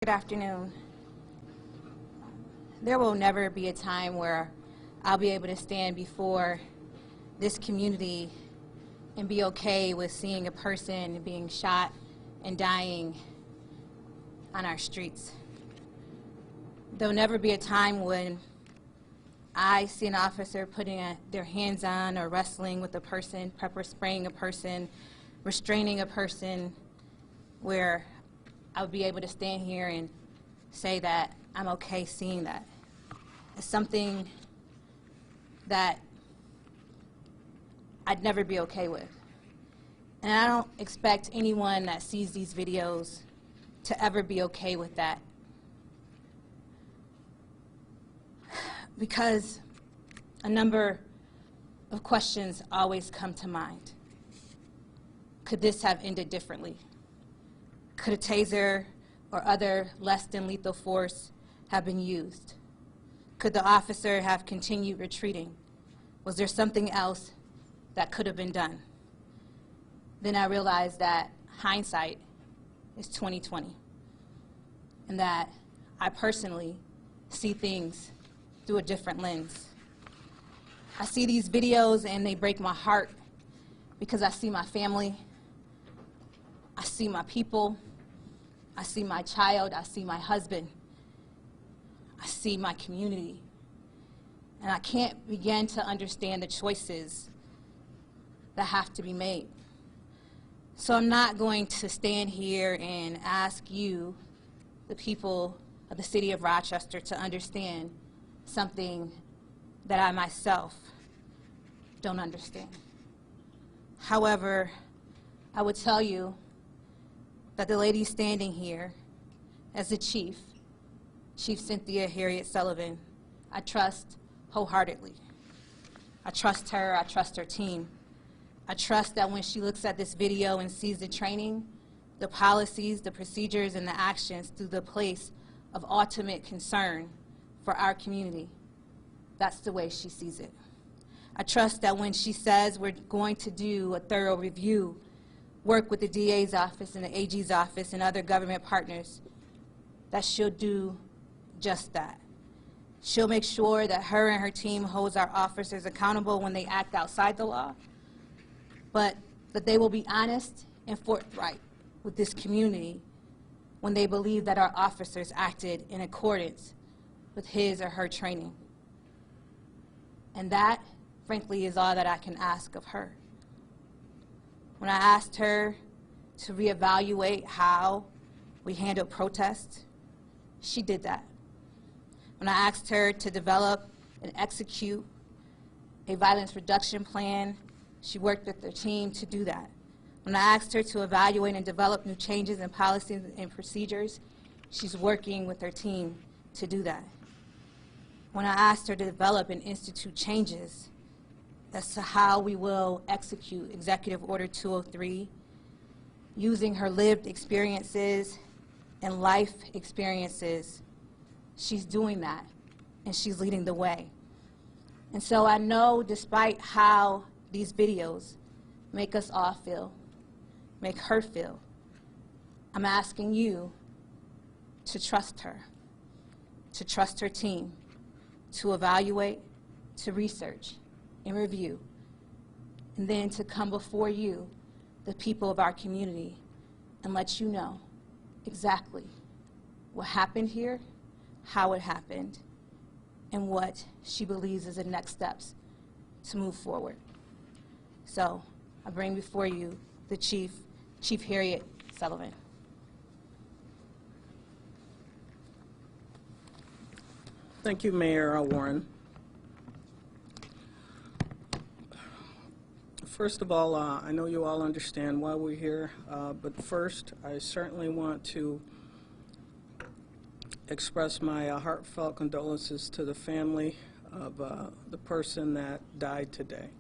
Good afternoon. There will never be a time where I'll be able to stand before this community and be okay with seeing a person being shot and dying on our streets. There'll never be a time when I see an officer putting their hands on or wrestling with a person, pepper spraying a person, restraining a person, where I would be able to stand here and say that I'm okay seeing that. It's something that I'd never be okay with. And I don't expect anyone that sees these videos to ever be okay with that. Because a number of questions always come to mind. Could this have ended differently? Could a taser or other less than lethal force have been used? Could the officer have continued retreating? Was there something else that could have been done? Then I realized that hindsight is 20/20, and that I personally see things through a different lens. I see these videos and they break my heart because I see my family, I see my people, I see my child, I see my husband, I see my community, and I can't begin to understand the choices that have to be made. So I'm not going to stand here and ask you, the people of the city of Rochester, to understand something that I myself don't understand. However, I would tell you that the lady standing here as the chief, Chief Cynthia Harriet Sullivan, I trust wholeheartedly. I trust her, I trust her team. I trust that when she looks at this video and sees the training, the policies, the procedures, and the actions through the place of ultimate concern for our community, that's the way she sees it. I trust that when she says we're going to do a thorough review, work with the DA's office and the AG's office and other government partners, that she'll do just that. She'll make sure that her and her team holds our officers accountable when they act outside the law, but that they will be honest and forthright with this community when they believe that our officers acted in accordance with his or her training. And that, frankly, is all that I can ask of her. When I asked her to reevaluate how we handle protests, she did that. When I asked her to develop and execute a violence reduction plan, she worked with her team to do that. When I asked her to evaluate and develop new changes in policies and procedures, she's working with her team to do that. When I asked her to develop and institute changes as to how we will execute Executive Order 203, using her lived experiences and life experiences, she's doing that, and she's leading the way. And so I know, despite how these videos make us all feel, make her feel, I'm asking you to trust her team, to evaluate, to research, and review, and then to come before you, the people of our community, and let you know exactly what happened here, how it happened, and what she believes is the next steps to move forward. So I bring before you the Chief Harriet Sullivan. Thank you, Mayor Warren. First of all, I know you all understand why we're here, but first, I certainly want to express my heartfelt condolences to the family of the person that died today.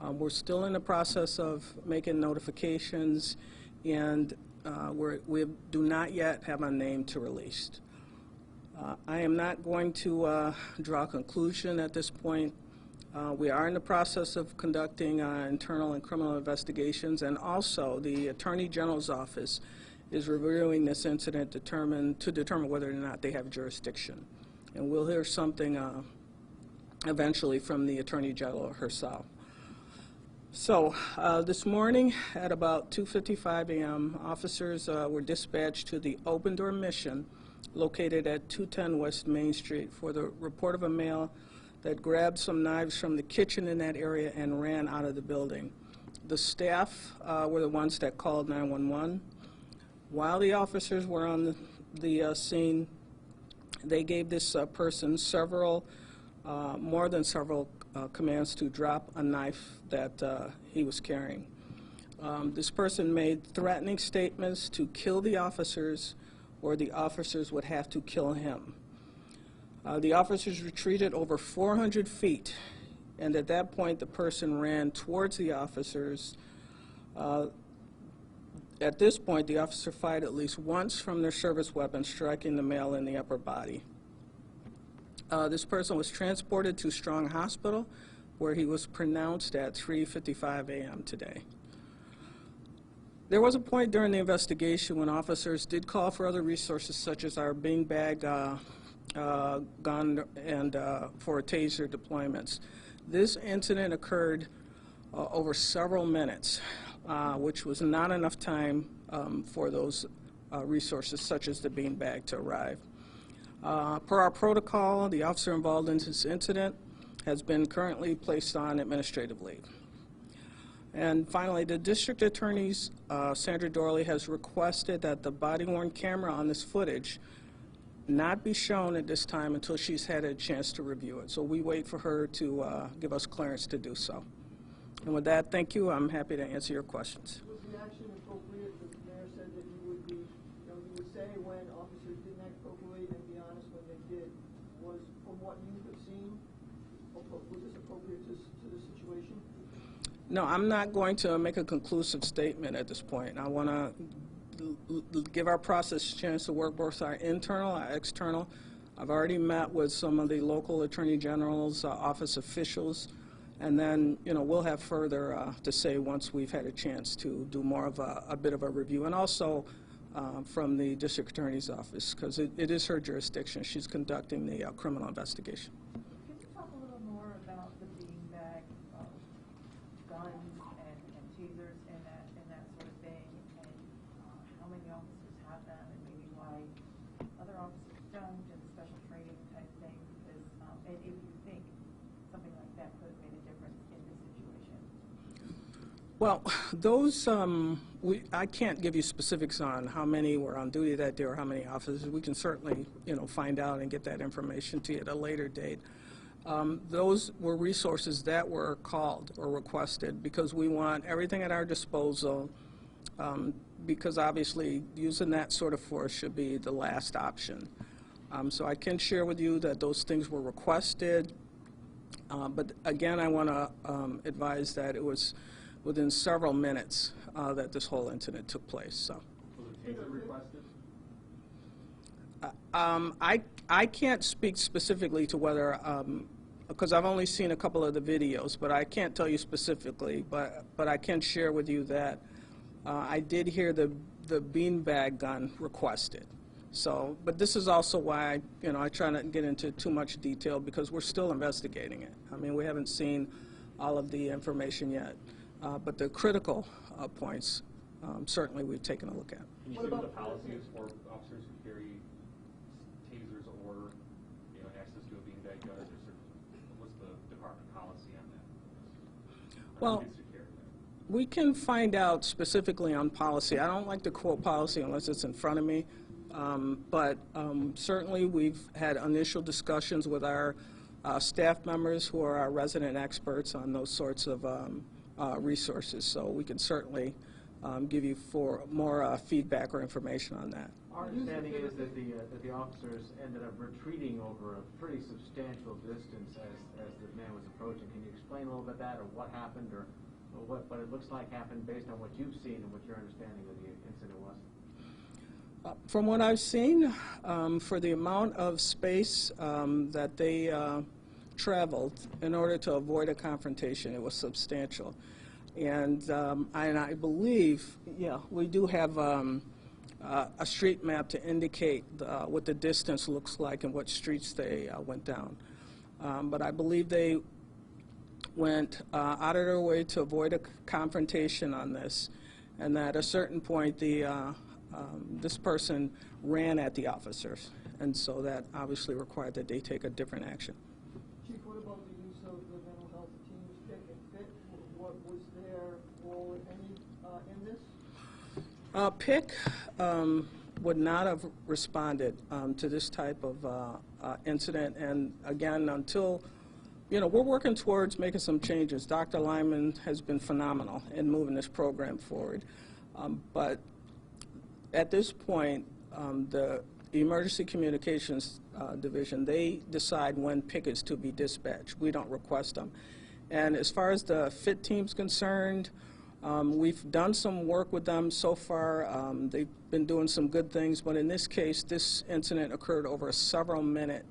We're still in the process of making notifications, and we do not yet have a name to release. I am not going to draw a conclusion at this point. We are in the process of conducting internal and criminal investigations, and also the Attorney General's office is reviewing this incident to determine whether or not they have jurisdiction. And we'll hear something eventually from the Attorney General herself. So this morning at about 2:55 a.m., officers were dispatched to the Open Door Mission located at 210 West Main Street for the report of a male that grabbed some knives from the kitchen in that area and ran out of the building. The staff were the ones that called 911. While the officers were on the scene, they gave this person more than several commands to drop a knife that he was carrying. This person made threatening statements to kill the officers, or the officers would have to kill him. The officers retreated over 400 feet, and at that point the person ran towards the officers. At this point, the officer fired at least once from their service weapon, striking the male in the upper body. This person was transported to Strong Hospital, where he was pronounced at 3:55 a.m. today. There was a point during the investigation when officers did call for other resources, such as our beanbag gun and for taser deployments. This incident occurred over several minutes, which was not enough time for those resources, such as the beanbag, to arrive. Per our protocol, the officer involved in this incident has been currently placed on administrative leave. And finally, the district attorney's Sandra Dorley has requested that the body-worn camera on this footage not be shown at this time until she's had a chance to review it. So we wait for her to give us clearance to do so. And with that, thank you. I'm happy to answer your questions. Was the action appropriate? The mayor said that you would be, you would say when officers didn't act appropriately and be honest when they did. Was, from what you have seen, was this appropriate to the situation? No, I'm not going to make a conclusive statement at this point. I want to give our process a chance to work both our internal, our external. I've already met with some of the local attorney general's office officials, and then we'll have further to say once we've had a chance to do more of a bit of a review, and also from the district attorney's office, because it is her jurisdiction. She's conducting the criminal investigation. Can you talk a little more about the beanbag guns and tasers and that sort of thing, and how many officers have them, and maybe why other officers don't, and the special training type thing? Because and if you think something like that could have made a difference in this situation. Well, those I can't give you specifics on how many were on duty that day or how many officers. We can certainly find out and get that information to you at a later date. Those were resources that were called or requested because we want everything at our disposal, because obviously using that sort of force should be the last option. So I can share with you that those things were requested, but again I want to advise that it was within several minutes that this whole incident took place. So. Was a taser requested? I can't speak specifically to whether, because I've only seen a couple of the videos, but I can't tell you specifically, but I can share with you that I did hear the beanbag gun requested. So, but this is also why I try not to get into too much detail because we're still investigating it. I mean, we haven't seen all of the information yet, but the critical points certainly we've taken a look at. Can you say what the policy is for officers who carry tasers or access to a beanbag gun? What's the department policy on that? Well, we can find out specifically on policy. I don't like to quote policy unless it's in front of me, but certainly we've had initial discussions with our staff members who are our resident experts on those sorts of resources, so we can certainly give you more feedback or information on that. Our understanding is that the officers ended up retreating over a pretty substantial distance as the man was approaching. Can you explain a little bit that, or what happened, or what it looks like happened based on what you've seen and what your understanding of the incident was? From what I've seen, for the amount of space that they traveled in order to avoid a confrontation, it was substantial. And I believe, yeah, we do have a street map to indicate what the distance looks like and what streets they went down. But I believe they went out of their way to avoid a confrontation on this, and that at a certain point this person ran at the officers, and so that obviously required that they take a different action. Chief, what about the use of the mental health teams, PIC and FIT? What was their role, if any, in this? PIC would not have responded to this type of incident, and again, until, we're working towards making some changes. Dr. Lyman has been phenomenal in moving this program forward, but at this point, the Emergency Communications Division, they decide when PIC is to be dispatched. We don't request them. And as far as the FIT team's concerned, we've done some work with them so far. They've been doing some good things, but in this case, this incident occurred over a several-minute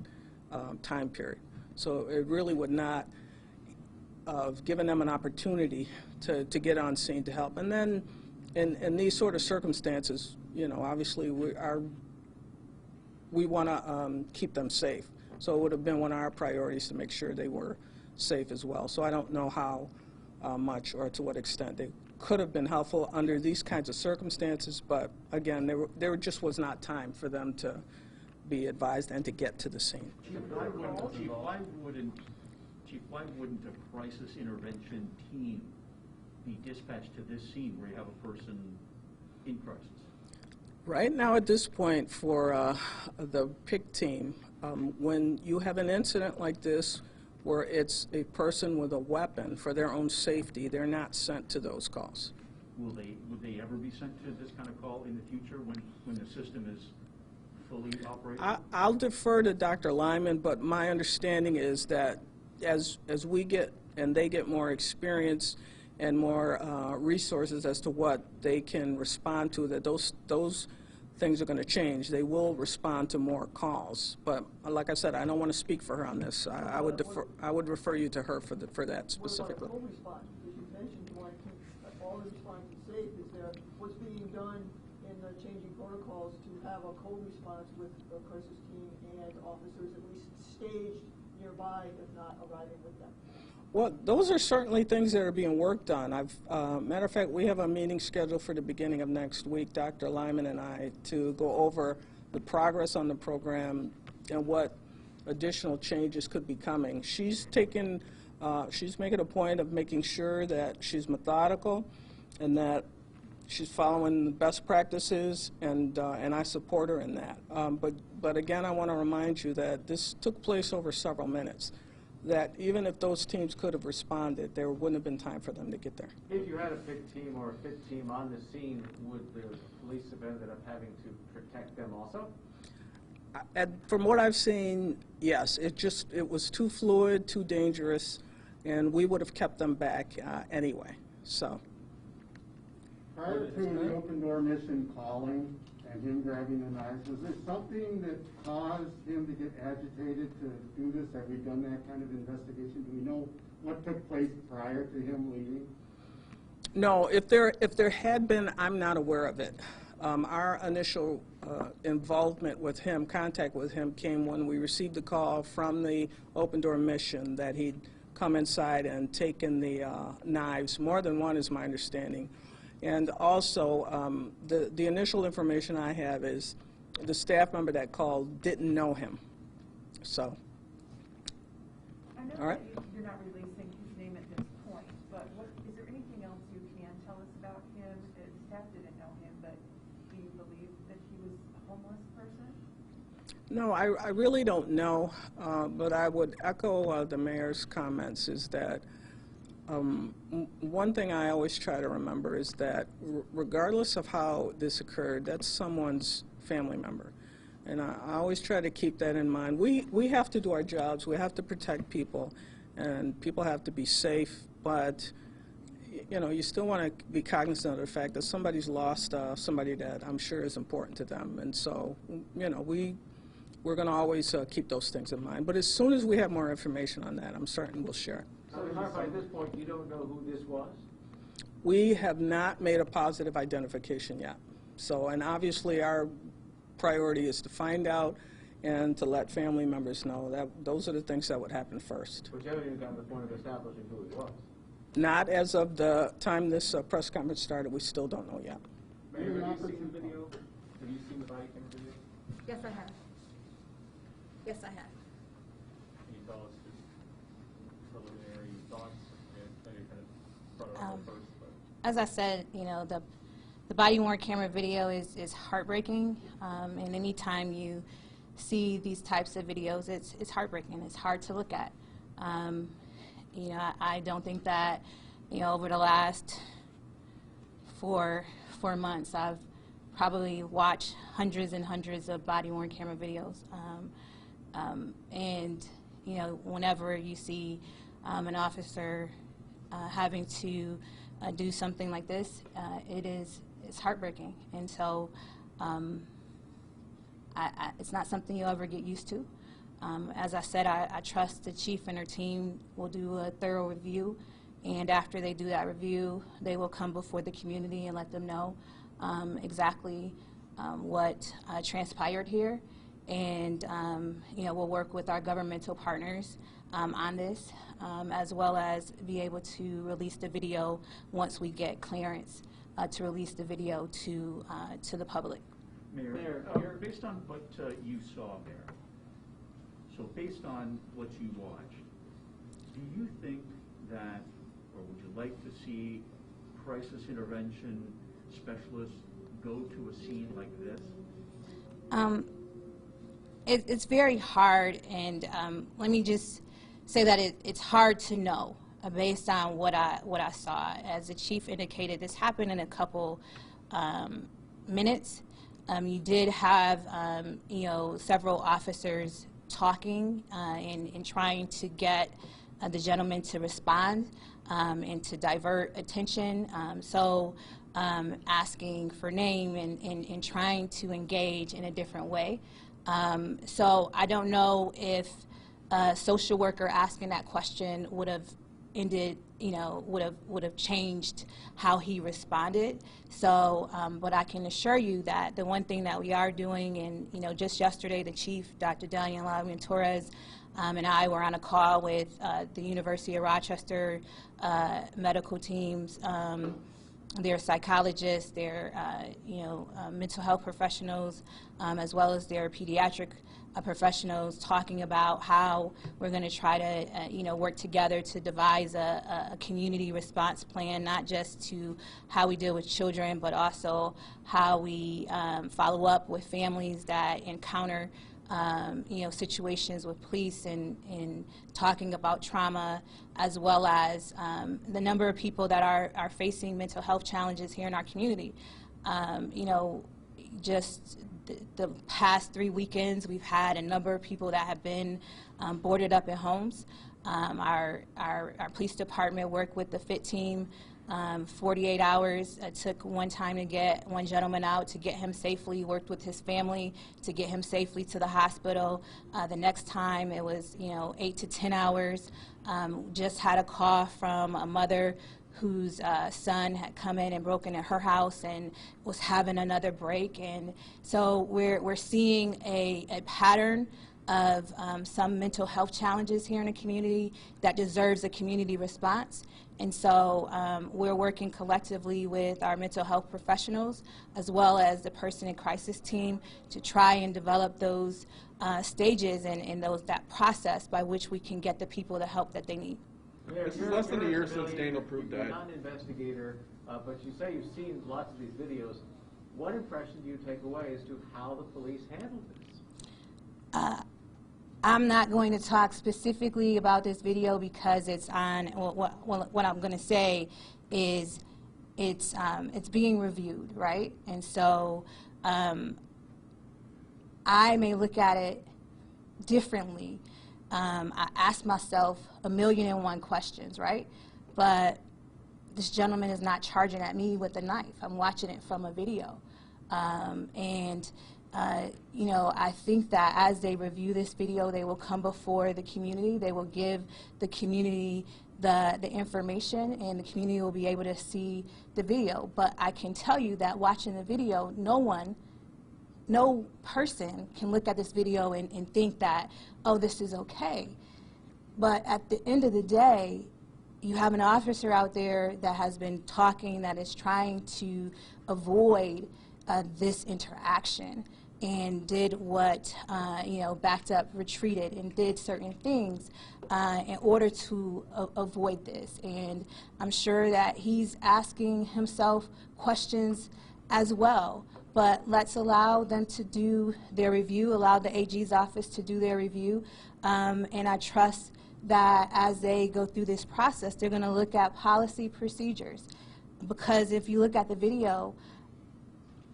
time period. So it really would not have given them an opportunity to get on scene to help. And then in these sort of circumstances, obviously we want to keep them safe. So it would have been one of our priorities to make sure they were safe as well. So I don't know how much or to what extent they could have been helpful under these kinds of circumstances, but again, there just was not time for them to be advised and to get to the scene. Chief, why wouldn't a crisis intervention team be dispatched to this scene where you have a person in crisis? Right now at this point for the PIC team, when you have an incident like this where it's a person with a weapon for their own safety, they're not sent to those calls. Would they ever be sent to this kind of call in the future when the system is fully operational? I'll defer to Dr. Lyman, but my understanding is that as we get and they get more experience and more resources as to what they can respond to, that those things are going to change. They will respond to more calls. But like I said, I don't want to speak for her on this. I would refer you to her for that specifically. What about the co-response? Because you mentioned you want to keep all the responders safe. Is there what's being done in the changing protocols to have a co-response with the crisis team and officers at least staged nearby, if not arriving with them? Well, those are certainly things that are being worked on. Matter of fact, we have a meeting scheduled for the beginning of next week, Dr. Lyman and I, to go over the progress on the program and what additional changes could be coming. She's making a point of making sure that she's methodical and that she's following the best practices, and I support her in that. But again, I want to remind you that this took place over several minutes, that even if those teams could have responded, there wouldn't have been time for them to get there. If you had a PIC team or a FIT team on the scene, would the police have ended up having to protect them also? From what I've seen, yes. It was too fluid, too dangerous, and we would have kept them back anyway. So. Prior to the open door mission calling and him grabbing the knives, was there something that caused him to get agitated to do this? Have we done that kind of investigation? Do we know what took place prior to him leaving? No, if there had been, I'm not aware of it. Our initial involvement with him, contact with him, came when we received a call from the open door mission that he'd come inside and taken the knives, more than one is my understanding. And also, the initial information I have is the staff member that called didn't know him. So, I know all right. that you're not releasing his name at this point, but is there anything else you can tell us about him? The staff didn't know him, but do you believe that he was a homeless person? No, I really don't know, but I would echo the mayor's comments is that one thing I always try to remember is that regardless of how this occurred, that's someone's family member. And I always try to keep that in mind. We have to do our jobs. We have to protect people, and people have to be safe. But, you still want to be cognizant of the fact that somebody's lost somebody that I'm sure is important to them. And so, we're going to always keep those things in mind. But as soon as we have more information on that, I'm certain we'll share it. So to clarify, at this point, you don't know who this was? We have not made a positive identification yet. So, and obviously our priority is to find out and to let family members know. That those are the things that would happen first. But you haven't even gotten to the point of establishing who he was. Not as of the time this press conference started. We still don't know yet. Mayor, have you seen the video? Have you seen the body camera video? Yes, I have. Yes, I have. Can you tell us just preliminary thoughts? I know you kind of brought it up first, but. As I said, you know, the body-worn camera video is heartbreaking, and anytime you see these types of videos, it's heartbreaking. It's hard to look at. You know, I don't think that, you know, over the last four months, I've probably watched hundreds and hundreds of body-worn camera videos. And, you know, whenever you see an officer having to do something like this, it's heartbreaking. And so it's not something you'll ever get used to. As I said, I trust the chief and her team will do a thorough review, and after they do that review, they will come before the community and let them know exactly what transpired here. And you know, we'll work with our governmental partners on this, as well as be able to release the video once we get clearance to release the video to the public. Mayor, based on what you saw there, so based on what you watched, do you think that, or would you like to see crisis intervention specialists go to a scene like this? It's very hard, and let me just say that it's hard to know based on what I saw. As the chief indicated, this happened in a couple minutes. You did have you know, several officers talking and trying to get the gentleman to respond and to divert attention. Asking for name and trying to engage in a different way. So I don't know if a social worker asking that question would have ended, you know, would have changed how he responded. So, but I can assure you that the one thing that we are doing, and you know, just yesterday, the chief, Dr. Daniela Torres, and I were on a call with the University of Rochester medical teams, their psychologists, their you know, mental health professionals, as well as their pediatric professionals, talking about how we're going to try to you know, work together to devise a community response plan, not just to how we deal with children, but also how we follow up with families that encounter you know, situations with police, and talking about trauma, as well as the number of people that are facing mental health challenges here in our community. You know, just the past 3 weekends, we've had a number of people that have been boarded up in homes. Our police department worked with the FIT team. 48 hours. It took one time to get one gentleman out, to get him safely, worked with his family to get him safely to the hospital. The next time it was, you know, 8 to 10 hours. Just had a call from a mother whose son had come in and broken in her house and was having another break. And so we're seeing a pattern of some mental health challenges here in the community that deserves a community response. And so we're working collectively with our mental health professionals, as well as the person in crisis team, to try and develop those stages and that process by which we can get the people the help that they need. This is less than a year since Daniel Prue died. You're not an investigator, but you say you've seen lots of these videos. What impression do you take away as to how the police handled this? I'm not going to talk specifically about this video because it's on. What I'm going to say is it's being reviewed, right? And so I may look at it differently. I ask myself 1,000,001 questions, right? But this gentleman is not charging at me with a knife. I'm watching it from a video, you know, I think that as they review this video, they will come before the community. They will give the community the information, and the community will be able to see the video. But I can tell you that watching the video, no person can look at this video and think that, oh, this is okay. But at the end of the day, you have an officer out there that has been talking, that is trying to avoid this interaction, and did what, backed up, retreated, and did certain things in order to avoid this. And I'm sure that he's asking himself questions as well. But let's allow them to do their review, allow the AG's office to do their review, and I trust that as they go through this process, they're going to look at policy procedures. Because if you look at the video,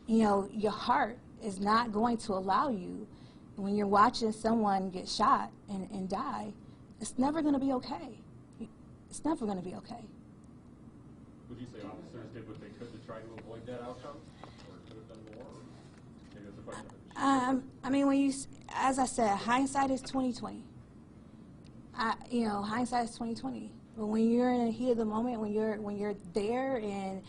your heart is not going to allow you, when you're watching someone get shot and die, it's never going to be okay. It's never going to be okay. Would you say officers did what they could to try to avoid that outcome? Or could have done more? Or maybe that's a question. I mean, as I said, hindsight is 20/20. Hindsight is 20/20. But when you're in the heat of the moment, when you're there and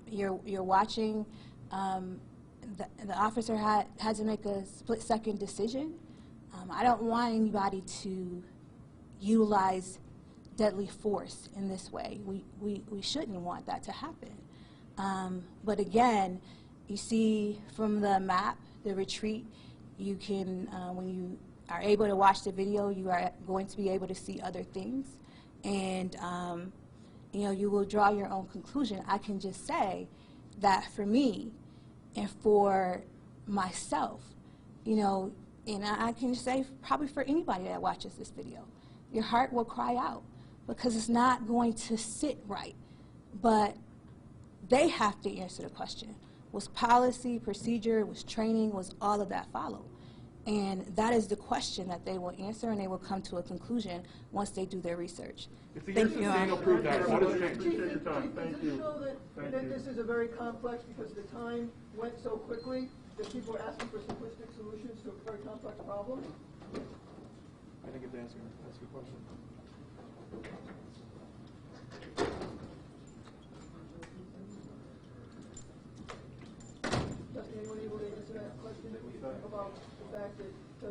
you're watching, the officer had to make a split-second decision. I don't want anybody to utilize deadly force in this way. We shouldn't want that to happen. But again, you see from the map, the retreat, you can, when you are able to watch the video, you are going to be able to see other things. And, you will draw your own conclusion. I can just say that for me and for myself, and I can say probably for anybody that watches this video, your heart will cry out because it's not going to sit right. But they have to answer the question. Was policy, procedure, was training, was all of that followed? And that is the question that they will answer, and they will come to a conclusion once they do their research. If the Thank you, Your Daniel Honor. proved that, what is Chief, changed? Chief, does it show that this is a very complex, because the time went so quickly that people are asking for simplistic solutions to a very complex problem? I think it's answering. That's your question. Justin, anyone able to answer that question about the fact that